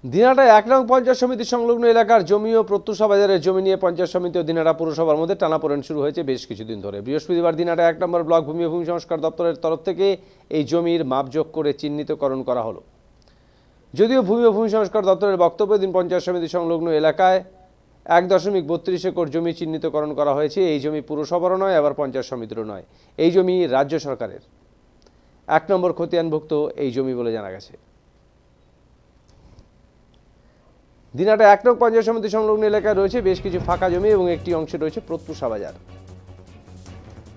দিনহাটায় ১ নং পঞ্চায়েত সমিতি সংলগ্ন এলাকার জমি ও প্রত্যুষা বাজারের জমি নিয়ে পঞ্চায়েত সমিতি ও দিনহাটা পুরসভার মধ্যে টানাপোড়েন শুরু হয়েছে বেশ কিছুদিন ধরে। বৃহস্পতিবার দিনহাটা ১ নম্বর ব্লক ভূমি ও ভূমি সংস্কার দপ্তরের তরফ থেকে এই জমির মাপজোক করে চিহ্নিতকরণ করা হলো। যদিও ভূমি ও ভূমি সংস্কার দপ্তরের বক্তব্য, দিন পঞ্চায়েত সমিতি সংলগ্ন এলাকায় ১.৩২ একর জমি চিহ্নিতকরণ করা হয়েছে। এই জমি পুরসভারও নয়, আবার পঞ্চায়েত সমিতিরও নয়। এই জমি রাজ্য সরকারের ১ নম্বর খতিয়ানভুক্ত এই জমি বলে জানা গেছে। দিনহাটা ১ নং পঞ্চায়েত সমিতি সংলগ্ন এলাকায় রয়েছে বেশ কিছু ফাঁকা জমি এবং একটি অংশে রয়েছে প্রত্যুষা বাজার।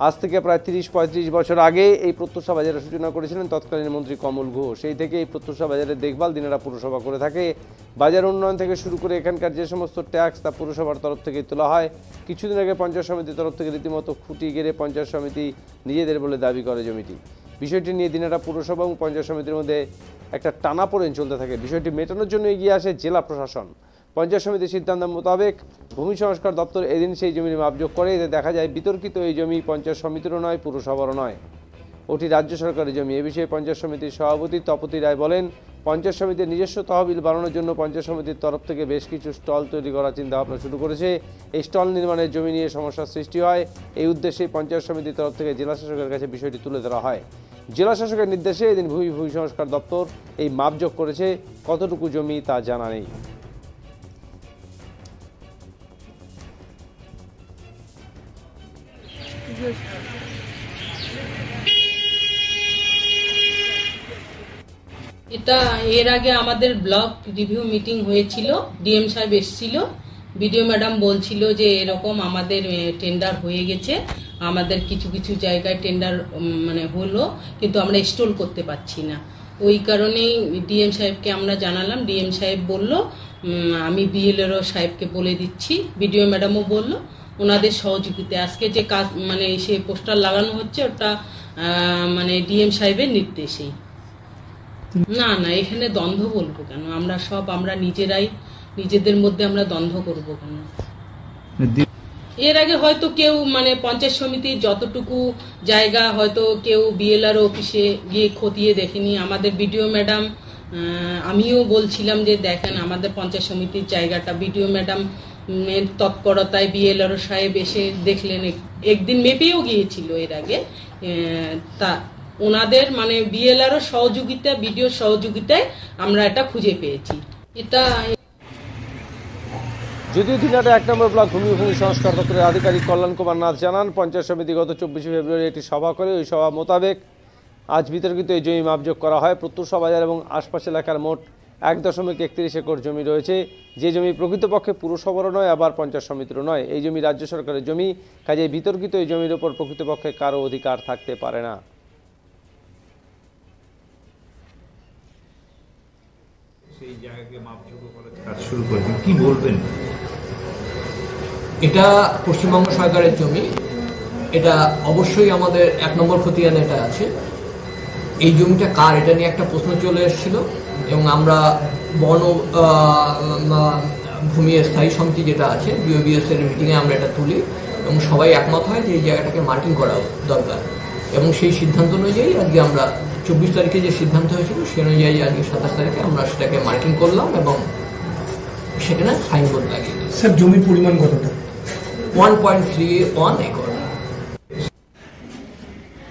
আজ থেকে প্রায় ৩০-৩৫ বছর আগে এই প্রত্যুষা বাজারের সূচনা করেছিলেন তৎকালীন মন্ত্রী কমল ঘোষ। সেই থেকে এই প্রত্যুষা বাজারের দেখভাল দিনহাটা পুরসভা করে থাকে। বাজার উন্নয়ন থেকে শুরু করে এখানকার যে সমস্ত ট্যাক্স তা পুরসভার তরফ থেকে তোলা হয়। কিছুদিন আগে পঞ্চায়েত সমিতির তরফ থেকে রীতিমতো খুঁটি গেড়ে পঞ্চায়েত সমিতি নিজেদের বলে দাবি করে জমিটি। বিষয়টি নিয়ে দিনহাটা পুরসভা এবং পঞ্চায়েত সমিতির মধ্যে একটা টানাপোড়েন চলতে থাকে। বিষয়টি মেটানোর জন্য এগিয়ে আসে জেলা প্রশাসন। পঞ্চায়েত সমিতির সিদ্ধান্ত মোতাবেক ভূমি সংস্কার দপ্তর এদিন সেই জমির মাপজোক করে। এতে দেখা যায় বিতর্কিত এই জমি পঞ্চায়েত সমিতিরও নয়, পুরসভারও নয়, ওটি রাজ্য সরকারের জমি। এ বিষয়ে পঞ্চায়েত সমিতির সভাপতি তপতি রায় বলেন, পঞ্চায়েত সমিতির নিজস্ব তহবিল বাড়ানোর জন্য পঞ্চায়েত সমিতির তরফ থেকে বেশ কিছু স্টল তৈরি করার চিন্তাভাবনা শুরু করেছে। এই স্টল নির্মাণের জমি নিয়ে সমস্যার সৃষ্টি হয়। এই উদ্দেশ্যে পঞ্চায়েত সমিতির তরফ থেকে জেলা শাসকের কাছে বিষয়টি তুলে ধরা হয়। জেলা শাসকের নির্দেশে এদিন ভূমি সংস্কার দপ্তর এই মাপজোক করেছে। কতটুকু জমি তা জানা নেই। এটা এর আগে আমাদের ব্লক রিভিউ মিটিং হয়েছিল, ডিএম সাহেব এসেছিল, বিডিও ম্যাডাম বলছিল যে এরকম আমাদের টেন্ডার হয়ে গেছে, আমাদের কিছু কিছু জায়গায় টেন্ডার হলো, কিন্তু আমরা স্টল করতে পারছি না। ওই কারণেই ডিএম সাহেবকে আমরা জানালাম। ডিএম সাহেব বলল আমি বিএলআরও সাহেবকে বলে দিচ্ছি, বিডিও ম্যাডামও বলল ওনাদের সহযোগিতায় আজকে যে কাজ সে পোস্টার লাগানো হচ্ছে ওটা ডিএম সাহেবের নির্দেশেই। না না, এখানে দ্বন্দ্ব বলবো কেন? আমরা নিজেরাই নিজেদের মধ্যে আমরা দ্বন্দ্ব করব কেন? এর আগে হয়তো কেউ পঞ্চায়েত সমিতির যতটুকু জায়গা হয়তো কেউ বিএলআর অফিসে গিয়ে খতিয়ে দেখেনি। আমাদের বিডিও ম্যাডাম, আমিও বলছিলাম যে দেখেন আমাদের পঞ্চায়েত সমিতির জায়গাটা, বিডিও ম্যাডাম তৎপরতায় বিএলআর সাহেব এসে দেখলেন, একদিন মেপেও গিয়েছিল এর আগে। তা ওনাদের বিএলআর সহযোগিতা, বিডিও সহযোগিতায় আমরা এটা খুঁজে পেয়েছি। এটা যদিও দিনহাটা ১ নম্বর ব্লক ভূমি ও ভূমি সংস্কার দপ্তরের আধিকারিক কল্যাণ কুমার নাথ জানান, পঞ্চায়েত সমিতি গত ২৪শে ফেব্রুয়ারি একটি সভা করে ওই সভা মোতাবেক আজ বিতর্কিত এই জমি মাপজোক করা হয়। প্রত্যুষা বাজার এবং আশপাশ এলাকার মোট ১.৩১ একর জমি রয়েছে, যে জমি প্রকৃতপক্ষে পুরসভারও নয়, আবার পঞ্চায়েত সমিতিরও নয়। এই জমি রাজ্য সরকারের জমি, কাজেই বিতর্কিত এই জমির উপর প্রকৃতপক্ষে কারো অধিকার থাকতে পারে না। সেই জায়গাকে মাপজোক করার কাজ শুরু করেছেন, কি বলবেন? এটা পশ্চিমবঙ্গ সরকারের জমি, এটা অবশ্যই আমাদের ১ নম্বর খতিয়ানে এটা আছে। এই জমিটা কার, এটা নিয়ে একটা প্রশ্ন চলে এসেছিল এবং আমরা বন ভূমি স্থায়ী সমিতি যেটা আছে বিওবিএস এর মিটিংয়ে আমরা এটা তুলি এবং সবাই একমত হয় যে এই জায়গাটাকে মার্কিং করা দরকার। এবং সেই সিদ্ধান্ত অনুযায়ী আজকে আমরা ২৪ তারিখে যে সিদ্ধান্ত হয়েছিল সে অনুযায়ী আজকে ২৭ তারিখে আমরা সেটাকে মার্কিং করলাম এবং সেখানে সাইনবোর্ড লাগিয়ে দিই। স্যার জমির পরিমাণ কতটা? 1.31 একর।